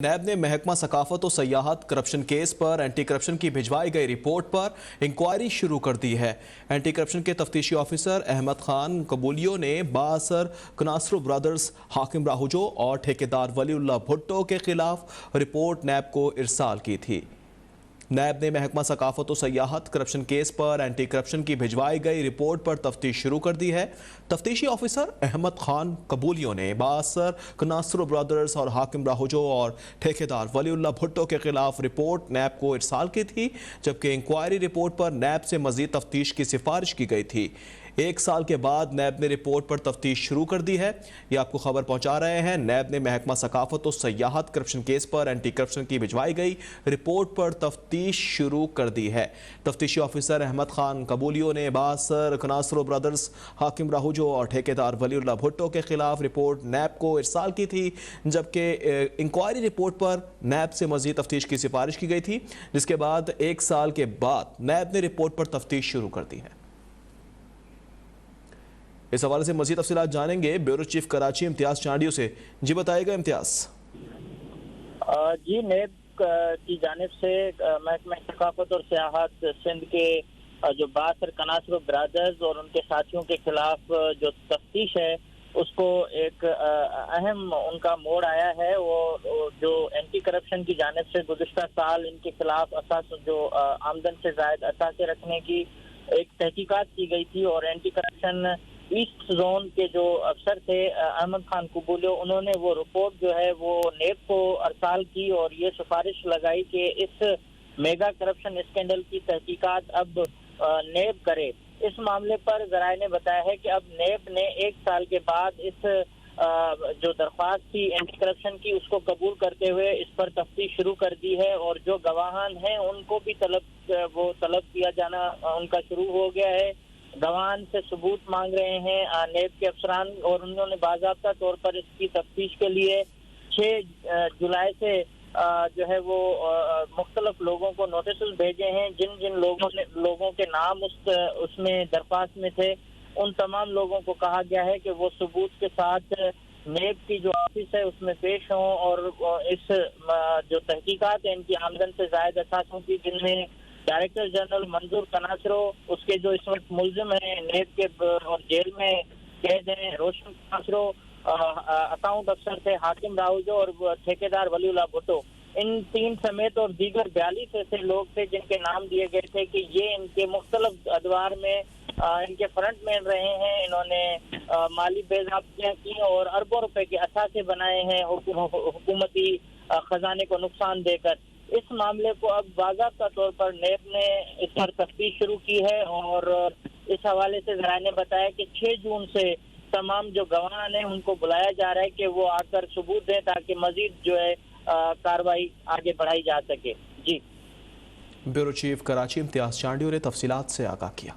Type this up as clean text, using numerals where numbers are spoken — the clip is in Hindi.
नैब ने महकमा सकाफत और सयाहत करप्शन केस पर एंटी करप्शन की भिजवाई गई रिपोर्ट पर इंक्वायरी शुरू कर दी है। एंटी करप्शन के तफ्तीशी ऑफिसर अहमद खान कबूलियो ने बासर कनासरो ब्रदर्स, हाकिम राहुजो और ठेकेदार वलीउल्लाह भुट्टो के खिलाफ रिपोर्ट नैब को इरसाल की थी। नैब ने महकमा सकाफत और सयाहत करप्शन केस पर एंटी करप्शन की भिजवाई गई रिपोर्ट पर तफ्तीश शुरू कर दी है। तफ्तीशी ऑफिसर अहमद खान कबूलियो ने बासर कनासरो ब्रदर्स और हाकिम राहुजो और ठेकेदार वलीउल्लाह भुट्टो के खिलाफ रिपोर्ट नैब को इरसाल की थी, जबकि इंक्वायरी रिपोर्ट पर नैब से मजीद तफ्तीश की सिफारिश की गई थी। 1 साल के बाद नैब ने रिपोर्ट पर तफ्तीश शुरू कर दी है। ये आपको खबर पहुंचा रहे हैं। नैब ने महकमा सकाफत और सयाहत करप्शन केस पर एंटी करप्शन की भिजवाई गई रिपोर्ट पर तफ्तीश शुरू कर दी है। तफ्तीशी ऑफिसर अहमद खान कबूलियो ने बासर कनासरो ब्रदर्स, हाकिम राहुजो और ठेकेदार वलीउल्लाह भुट्टो के खिलाफ रिपोर्ट नैब को इरसाल की थी, जबकि इंक्वायरी रिपोर्ट पर नैब से मजीद तफ्तीश की सिफारिश की गई थी, जिसके बाद 1 साल के बाद नैब ने रिपोर्ट पर तफ्तीश शुरू कर दी है। इस हवाले से मजीद तफसीलात जानेंगे ब्यूरो चीफ कराची इम्तियाज चांडियो से। जी बताएगा इम्तियाज। जी, नैब की जानिब से महकमा सकाफत और सियाहत सिंध के जो बासर कनासरो ब्रदर्स और उनके साथियों के खिलाफ जो तफ्तीश है उसको एक अहम उनका मोड़ आया है। वो जो एंटी करप्शन की जानिब से गुज़िश्ता साल इनके खिलाफ जो आमदन से ज़ायद असासे रखने की एक तहकीकात की गई थी और एंटी करप्शन ईस्ट जोन के जो अफसर थे अहमद खान कबूलियो, उन्होंने वो रिपोर्ट जो है वो नेब को अरसाल की और ये सिफारिश लगाई कि इस मेगा करप्शन स्कैंडल की तहकीकात अब नेब करे। इस मामले पर ज़राए ने बताया है कि अब नेब ने 1 साल के बाद इस जो दरख्वास्त थी एंटी करप्शन की उसको कबूल करते हुए इस पर तफ्तीश शुरू कर दी है और जो गवाहान हैं उनको भी तलब किया जाना उनका शुरू हो गया है। गवाहान से सबूत मांग रहे हैं नेब के अफसरान और उन्होंने बाज़ाब्ता तौर पर इसकी तफ्तीश के लिए 6 जुलाई से जो है वो मुख्तलिफ लोगों को नोटिस भेजे हैं। जिन जिन लोगों के नाम उसमें दरख्वास्त में थे उन तमाम लोगों को कहा गया है कि वो सबूत के साथ नेब की जो ऑफिस है उसमें पेश हों और इस जो तहकीकात है इनकी आमदन से ज़ायद असासों की, जिनमें डायरेक्टर जनरल मंजूर कनासरो, उसके जो इस वक्त मुल्जिम हैं नेब के और जेल में कैद हैं रोशन कनासरो, अकाउंट अफसर थे हाकिम राहुजो और ठेकेदार वलीउल्लाह भुट्टो, इन 3 समेत और दीगर 42 ऐसे लोग थे जिनके नाम दिए गए थे कि ये इनके मुख्तलिफ अदवार में इनके फ्रंट मैन रहे हैं। इन्होंने माली बेज़ाब्तियां की और अरबों रुपए के असासे बनाए हैं हुकूमती खजाने को नुकसान देकर। इस मामले को अब बाज़ाब्ता तौर पर नेब ने इस पर तफ्तीश शुरू की है और इस हवाले से ज़राए ने बताया कि 6 जून से तमाम जो गवाहान हैं उनको बुलाया जा रहा है कि वो आकर सबूत दें ताकि मजीद जो है कार्रवाई आगे बढ़ाई जा सके। जी, ब्यूरो चीफ कराची इम्तियाज चांडियो ने तफसीलात से आगाह किया।